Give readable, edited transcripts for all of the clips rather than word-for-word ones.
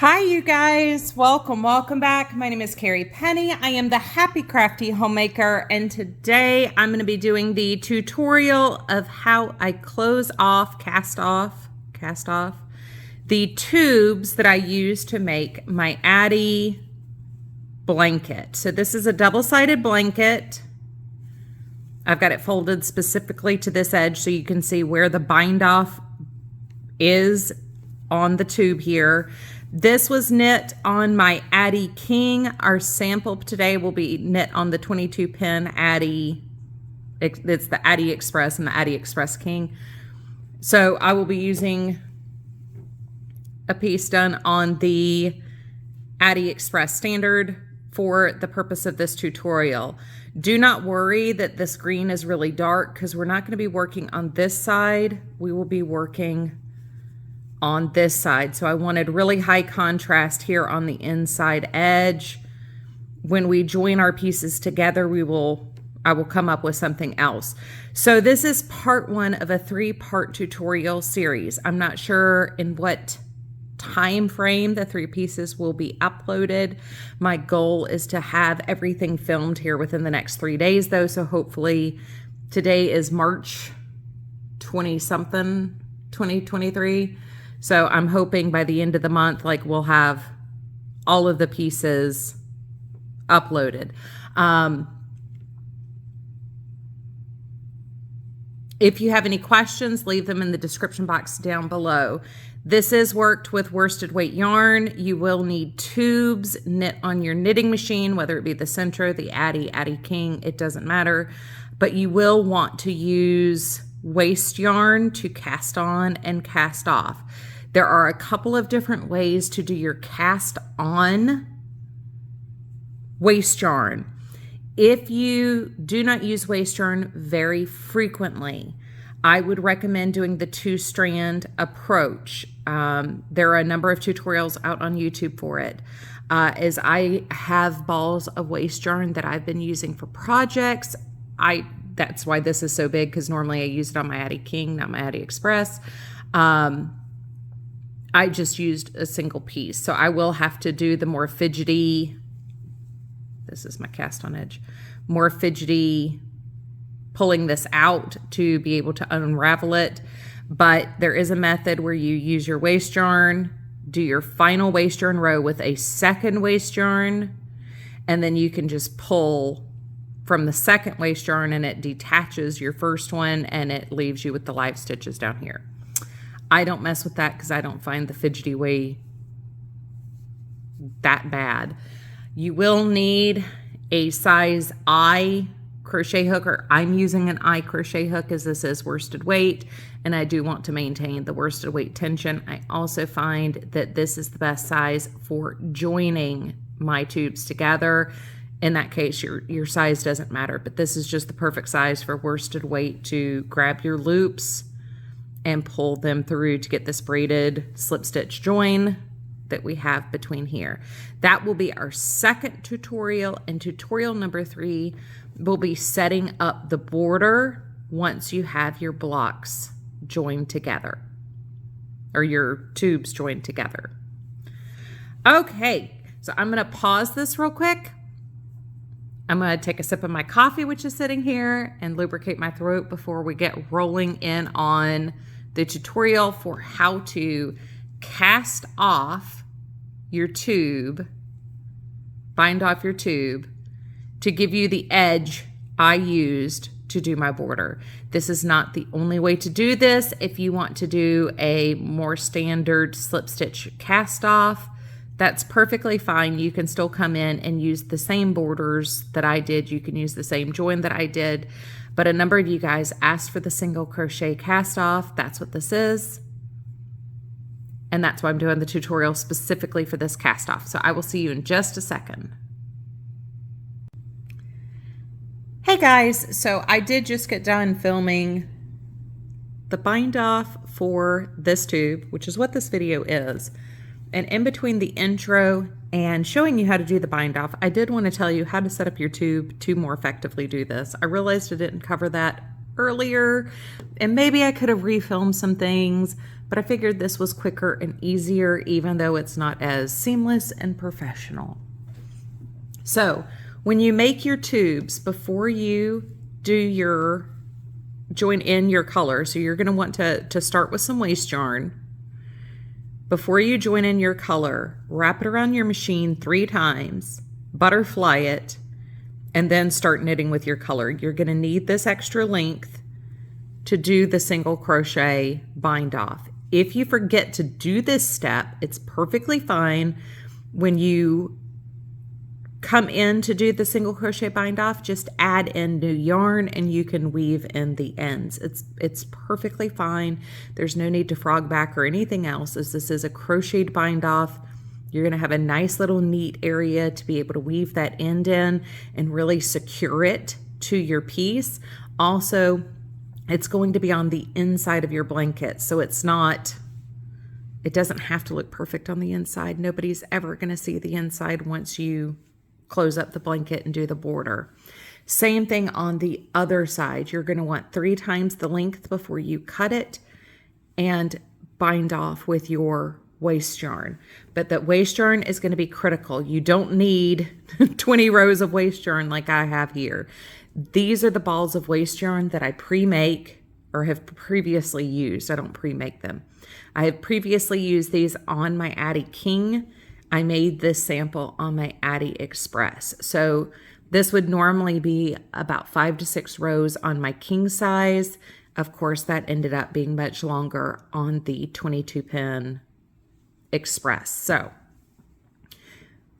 Hi you guys, welcome back. My name is Carrie Penny. I am the Happy Crafty Homemaker, and today I'm going to be doing the tutorial of how I cast off the tubes that I use to make my Addy blanket. So this is a double-sided blanket. I've got it folded specifically to this edge so you can see where the bind off is on the tube here. This was knit on my Addy King. Our sample today will be knit on the 22 pin Addy. It's the Addy Express and the Addy Express King. So I will be using a piece done on the Addy Express Standard for the purpose of this tutorial. Do not worry that this green is really dark because we're not going to be working on this side. We will be working on this side. So I wanted really high contrast here on the inside edge. When we join our pieces together, I will come up with something else. So this is part one of a 3-part tutorial series. I'm not sure in what time frame the 3 pieces will be uploaded. My goal is to have everything filmed here within the next 3 days though. So hopefully today is March 20-something, 2023. So I'm hoping by the end of the month, we'll have all of the pieces uploaded. If you have any questions, leave them in the description box down below. This is worked with worsted weight yarn. You will need tubes knit on your knitting machine, whether it be the Centro, the Addy, Addy King, it doesn't matter. But you will want to use waste yarn to cast on and cast off. There are a couple of different ways to do your cast on waste yarn. If you do not use waste yarn very frequently, I would recommend doing the 2-strand approach. There are a number of tutorials out on YouTube for it. As I have balls of waste yarn that I've been using for projects. That's why this is so big, because normally I use it on my Addy King, not my Addy Express. I just used a single piece. So I will have to do the more fidgety, this is my cast on edge, more fidgety pulling this out to be able to unravel it. But there is a method where you use your waste yarn, do your final waste yarn row with a second waste yarn, and then you can just pull from the second waste yarn and it detaches your first one and it leaves you with the live stitches down here. I don't mess with that because I don't find the fidgety way that bad. You will need a size I crochet hook, or I'm using an I crochet hook as this is worsted weight, and I do want to maintain the worsted weight tension. I also find that this is the best size for joining my tubes together. In that case, your size doesn't matter, but this is just the perfect size for worsted weight to grab your loops and pull them through to get this braided slip stitch join that we have between here. That will be our second tutorial, and tutorial number 3 will be setting up the border once you have your blocks joined together, or your tubes joined together. Okay, so I'm gonna pause this real quick. I'm gonna take a sip of my coffee, which is sitting here, and lubricate my throat before we get rolling in on the tutorial for how to cast off your tube, bind off your tube to give you the edge I used to do my border. This is not the only way to do this. If you want to do a more standard slip stitch cast off, that's perfectly fine. You can still come in and use the same borders that I did. You can use the same join that I did. But a number of you guys asked for the single crochet cast off. That's what this is. And that's why I'm doing the tutorial specifically for this cast off. So I will see you in just a second. Hey guys, so I did just get done filming the bind off for this tube, which is what this video is. And in between the intro and showing you how to do the bind off, I did want to tell you how to set up your tube to more effectively do this. I realized I didn't cover that earlier, and maybe I could have refilmed some things, but I figured this was quicker and easier, even though it's not as seamless and professional. So when you make your tubes, before you do your join in your color, so you're going to want to start with some waste yarn. Before you join in your color, wrap it around your machine 3 times, butterfly it, and then start knitting with your color. You're going to need this extra length to do the single crochet bind off. If you forget to do this step, it's perfectly fine. When you come in to do the single crochet bind off, just add in new yarn and you can weave in the ends. It's perfectly fine. There's no need to frog back or anything else, as this is a crocheted bind off. You're going to have a nice little neat area to be able to weave that end in and really secure it to your piece. Also, it's going to be on the inside of your blanket, so it doesn't have to look perfect on the inside. Nobody's ever going to see the inside once you close up the blanket and do the border. Same thing on the other side. You're going to want 3 times the length before you cut it and bind off with your waste yarn. But that waste yarn is going to be critical. You don't need 20 rows of waste yarn like I have here. These are the balls of waste yarn that I pre-make or have previously used. I don't pre-make them. I have previously used these on my Addie King. I made this sample on my Addie Express. So this would normally be about 5 to 6 rows on my king size. Of course, that ended up being much longer on the 22 pin Express. So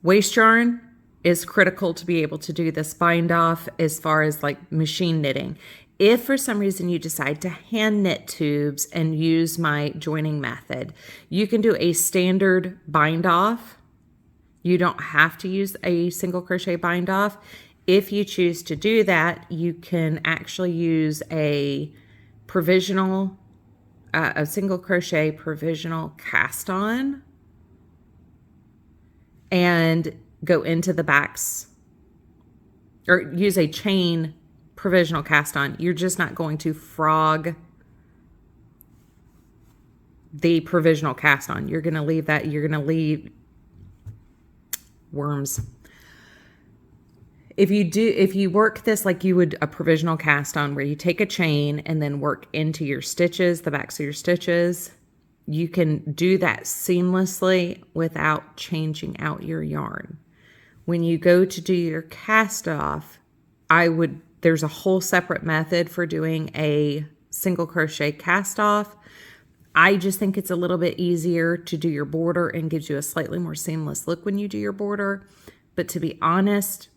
waste yarn is critical to be able to do this bind off as far as like machine knitting. If for some reason you decide to hand knit tubes and use my joining method, you can do a standard bind off. You don't have to use a single crochet bind off. If you choose to do that, you can actually use a single crochet provisional cast on and go into the backs, or use a chain provisional cast on. You're just not going to frog the provisional cast on. You're going to leave that. You're going to leave worms. If you work this like you would a provisional cast on, where you take a chain and then work into your stitches, the backs of your stitches, you can do that seamlessly without changing out your yarn. When you go to do your cast off, there's a whole separate method for doing a single crochet cast off. I just think it's a little bit easier to do your border and gives you a slightly more seamless look when you do your border. But to be honest,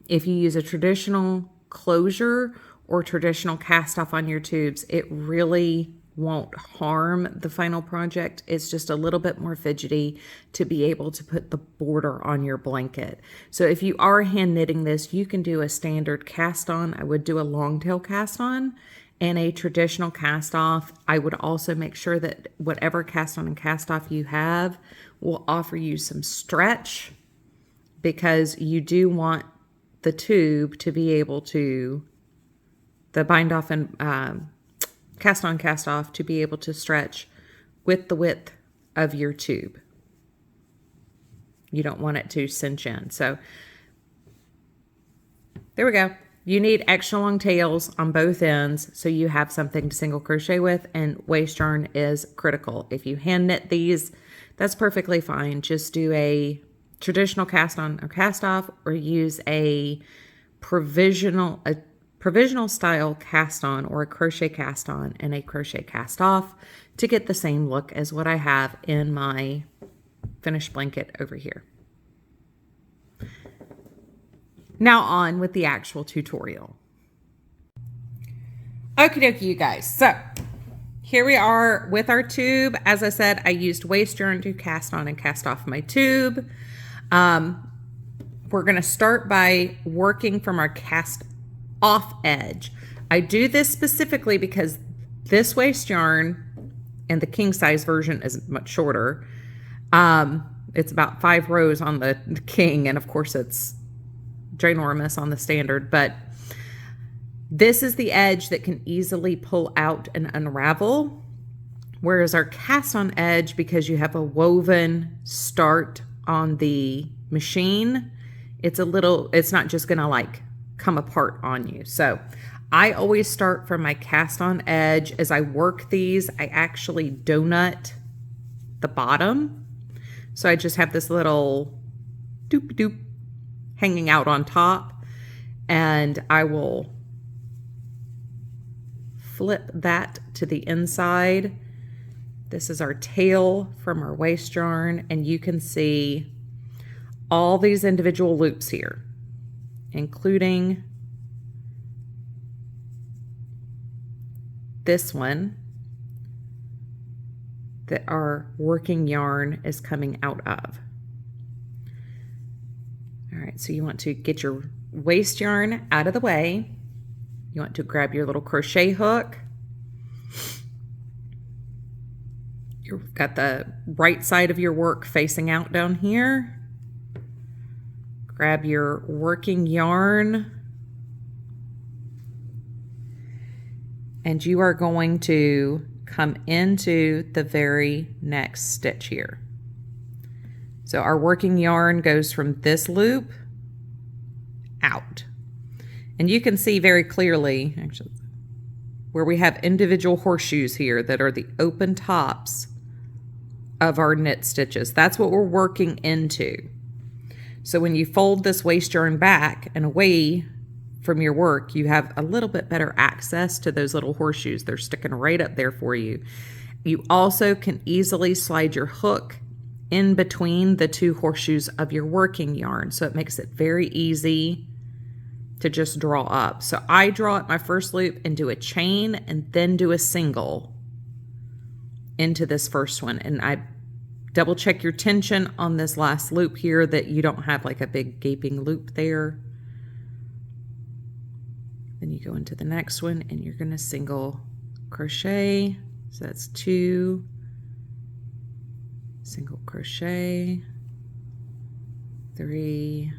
if you use a traditional closure or traditional cast off on your tubes, it really won't harm the final project. It's just a little bit more fidgety to be able to put the border on your blanket. So if you are hand knitting this, you can do a standard cast on. I would do a long tail cast on and a traditional cast off. I would also make sure that whatever cast on and cast off you have will offer you some stretch, because you do want the tube to be able to, the bind off and cast on, cast off, to be able to stretch with the width of your tube. You don't want it to cinch in. So there we go. You need extra long tails on both ends so you have something to single crochet with, and waste yarn is critical. If you hand knit these, that's perfectly fine. Just do a traditional cast on or cast off, or use a provisional style cast on or a crochet cast on and a crochet cast off to get the same look as what I have in my finished blanket over here. Now on with the actual tutorial. Okie dokie, you guys. So here we are with our tube. As I said, I used waste yarn to cast on and cast off my tube. We're going to start by working from our cast off edge. I do this specifically because this waste yarn, and the king size version is much shorter. It's about 5 rows on the king, and of course it's ginormous on the standard, but This is the edge that can easily pull out and unravel, whereas our cast on edge, because you have a woven start on the machine, it's not just gonna like come apart on you. So I always start from my cast on edge. As I work these, I actually donut the bottom. So I just have this little doop doop hanging out on top, and I will flip that to the inside. This is our tail from our waist yarn, and you can see all these individual loops here, including this one that our working yarn is coming out of. All right, so you want to get your waist yarn out of the way. You want to grab your little crochet hook. You've got the right side of your work facing out down here. Grab your working yarn. And you are going to come into the very next stitch here. So our working yarn goes from this loop out. And you can see very clearly, actually, where we have individual horseshoes here that are the open tops of our knit stitches. That's what we're working into. So when you fold this waist yarn back and away from your work, you have a little bit better access to those little horseshoes. They're sticking right up there for you. You also can easily slide your hook in between the two horseshoes of your working yarn. So it makes it very easy to just draw up. So I draw up my first loop and do a chain and then do a single into this first one. And I double check your tension on this last loop here, that you don't have like a big gaping loop there. Then you go into the next one and you're going to single crochet. So that's 2, single crochet, 3,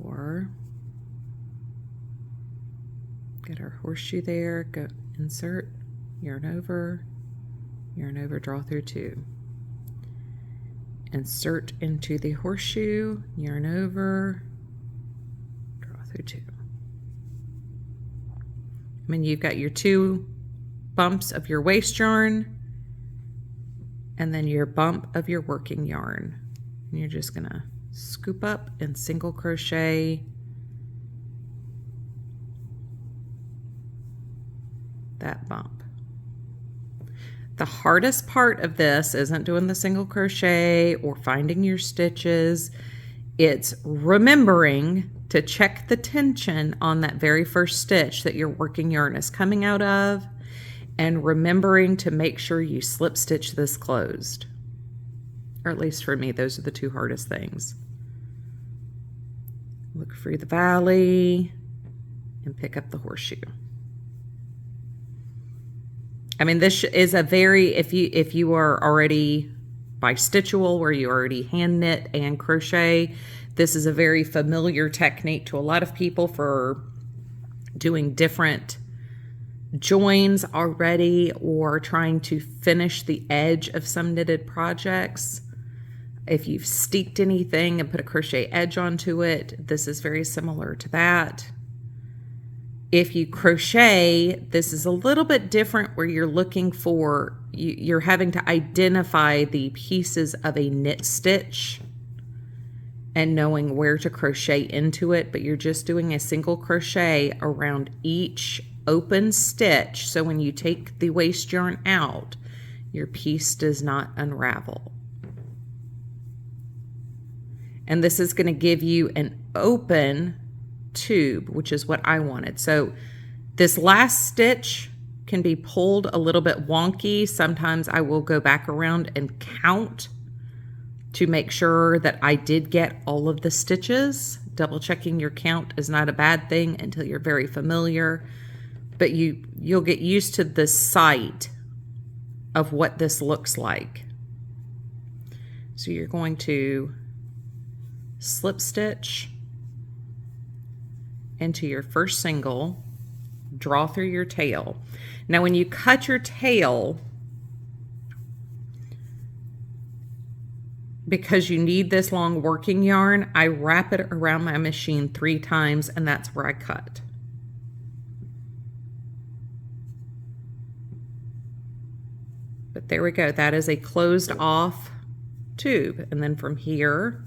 4. Get our horseshoe there, go insert, yarn over, draw through 2. Insert into the horseshoe, yarn over, draw through 2. I mean, you've got your 2 bumps of your waist yarn and then your bump of your working yarn. And you're just gonna scoop up and single crochet that bump. The hardest part of this isn't doing the single crochet or finding your stitches. It's remembering to check the tension on that very first stitch that your working yarn is coming out of, and remembering to make sure you slip stitch this closed. Or at least for me, those are the 2 hardest things. Look through the valley and pick up the horseshoe. I mean, this is a very, if you are already by Stitchable, where you already hand knit and crochet, this is a very familiar technique to a lot of people for doing different joins already, or trying to finish the edge of some knitted projects. If you've steeked anything and put a crochet edge onto it, this is very similar to that. If you crochet, this is a little bit different, where you're looking for, you're having to identify the pieces of a knit stitch and knowing where to crochet into it, but you're just doing a single crochet around each open stitch. So when you take the waist yarn out, your piece does not unravel. And this is going to give you an open tube, which is what I wanted. So this last stitch can be pulled a little bit wonky. Sometimes I will go back around and count to make sure that I did get all of the stitches. Double checking your count is not a bad thing until you're very familiar, but you'll get used to the sight of what this looks like. So you're going to slip stitch into your first single, draw through your tail. Now when you cut your tail, because you need this long working yarn, I wrap it around my machine 3 times, and that's where I cut. But there we go, that is a closed off tube. And then from here,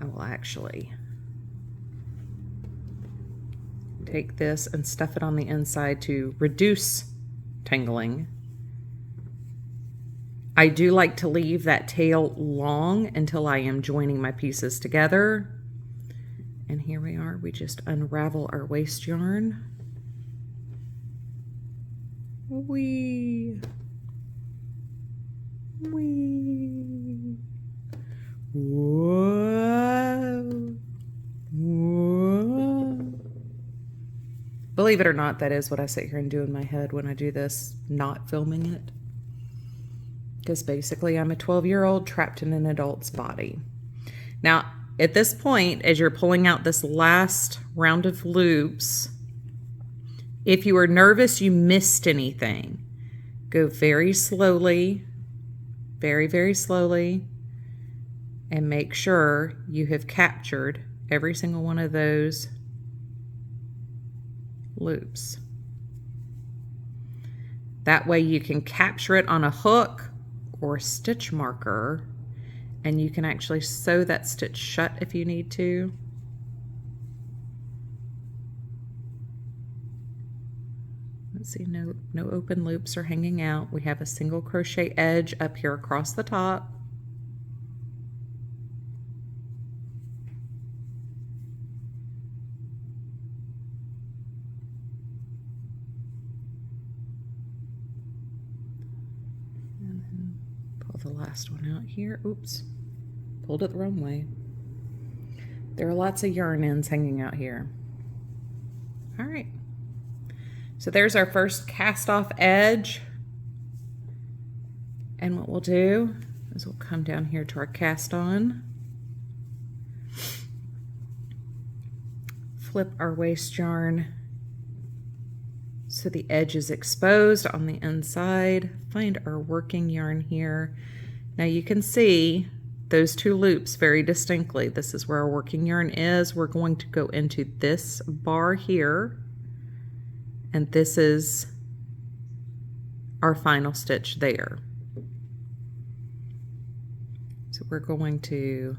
I will actually take this and stuff it on the inside to reduce tangling. I do like to leave that tail long until I am joining my pieces together. And here we are, we just unravel our waste yarn. Wee. Whoa. Whoa. Believe it or not, that is what I sit here and do in my head when I do this, not filming it. Because basically I'm a 12-year-old trapped in an adult's body. Now, at this point, as you're pulling out this last round of loops, if you are nervous you missed anything, go very slowly, very, very slowly, and make sure you have captured every single one of those loops. That way you can capture it on a hook or a stitch marker, and you can actually sew that stitch shut if you need to. Let's see, no open loops are hanging out. We have a single crochet edge up here across the top. And then pull the last one out here. Oops, pulled it the wrong way. There are lots of yarn ends hanging out here. All right. So there's our first cast off edge. And what we'll do is we'll come down here to our cast on. Flip our waste yarn so the edge is exposed on the inside. Find our working yarn here. Now you can see those 2 loops very distinctly. This is where our working yarn is. We're going to go into this bar here. And this is our final stitch there. So we're going to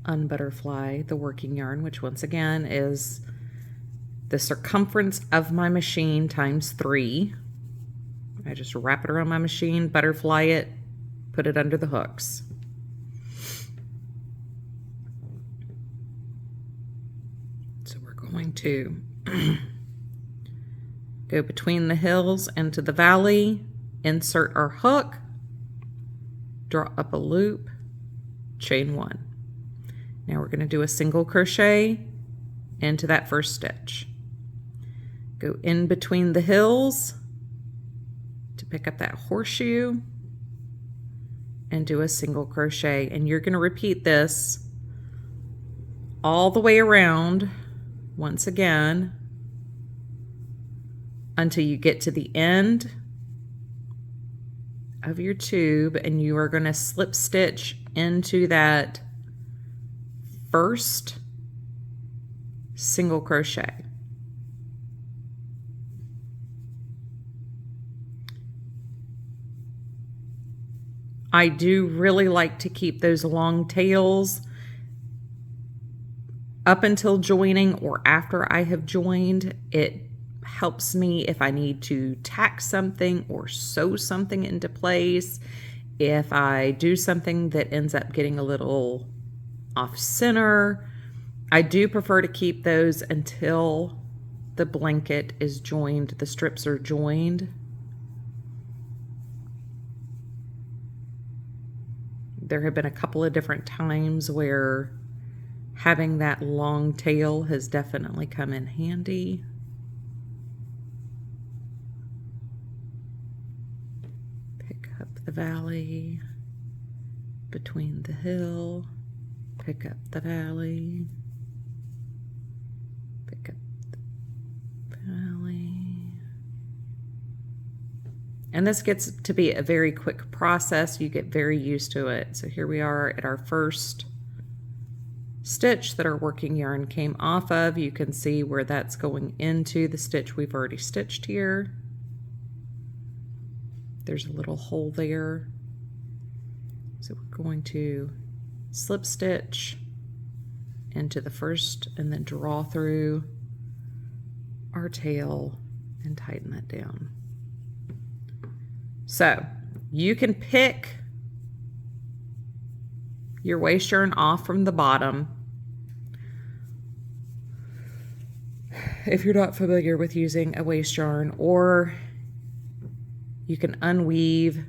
unbutterfly the working yarn, which once again is the circumference of my machine times 3. I just wrap it around my machine, butterfly it, put it under the hooks. So we're going to go between the hills into the valley, insert our hook, draw up a loop, chain 1. Now we're going to do a single crochet into that first stitch. Go in between the hills to pick up that horseshoe and do a single crochet. And you're going to repeat this all the way around once again until you get to the end of your tube, and you are going to slip stitch into that first single crochet. I do really like to keep those long tails up until joining or after I have joined. It helps me if I need to tack something or sew something into place. If I do something that ends up getting a little off center, I do prefer to keep those until the blanket is joined, the strips are joined. There have been a couple of different times where having that long tail has definitely come in handy. Pick up the valley, between the hill, Pick up the valley. Pick up the valley. And this gets to be a very quick process. You get very used to it. So here we are at our first stitch that our working yarn came off of. You can see where that's going into the stitch we've already stitched here. There's a little hole there. So we're going to slip stitch into the first and then draw through our tail and tighten that down. So you can pick your waist yarn off from the bottom. If you're not familiar with using a waist yarn, or you can unweave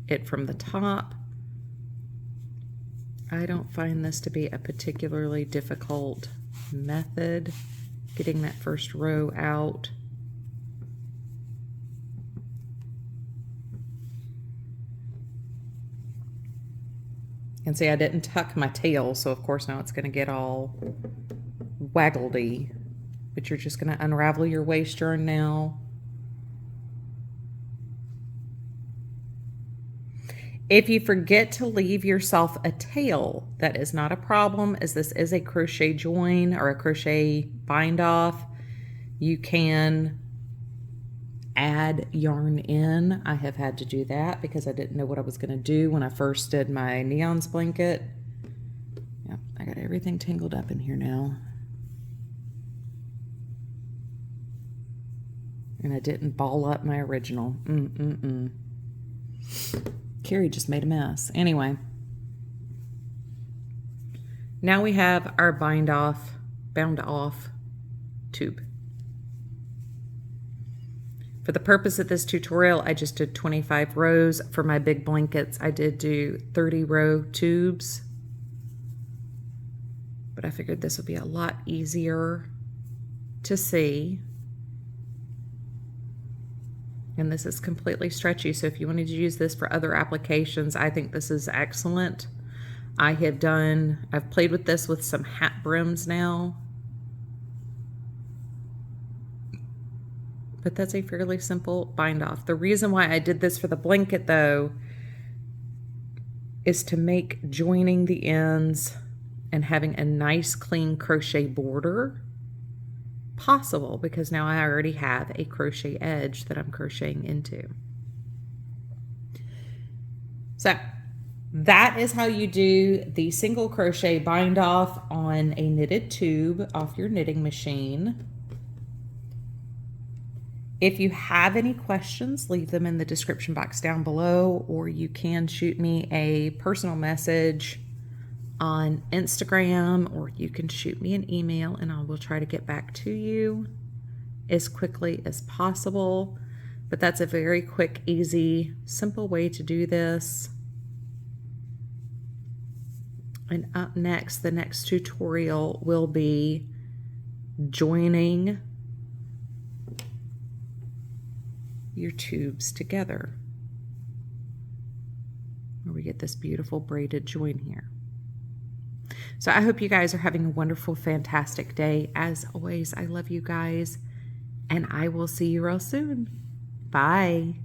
it from the top. I don't find this to be a particularly difficult method, getting that first row out. And see, I didn't tuck my tail, so of course now it's going to get all waggledy. But you're just going to unravel your waist yarn now. If you forget to leave yourself a tail, that is not a problem, as this is a crochet join or a crochet bind off. You can add yarn in. I have had to do that because I didn't know what I was going to do when I first did my neons blanket. Yep, I got everything tangled up in here now. And I didn't ball up my original. Carrie just made a mess. Anyway. Now we have our bound off tube. For the purpose of this tutorial, I just did 25 rows. For my big blankets, I did do 30 row tubes. But I figured this would be a lot easier to see. And this is completely stretchy, so if you wanted to use this for other applications, I think this is excellent. I've played with this with some hat brims now. But that's a fairly simple bind off. The reason why I did this for the blanket though is to make joining the ends and having a nice clean crochet border possible, because now I already have a crochet edge that I'm crocheting into. So that is how you do the single crochet bind off on a knitted tube off your knitting machine. If you have any questions, leave them in the description box down below, or you can shoot me a personal message on Instagram, or you can shoot me an email and I will try to get back to you as quickly as possible. But that's a very quick, easy, simple way to do this. And up next, the next tutorial will be joining your tubes together, where we get this beautiful braided join here. So I hope you guys are having a wonderful, fantastic day. As always, I love you guys, and I will see you real soon. Bye.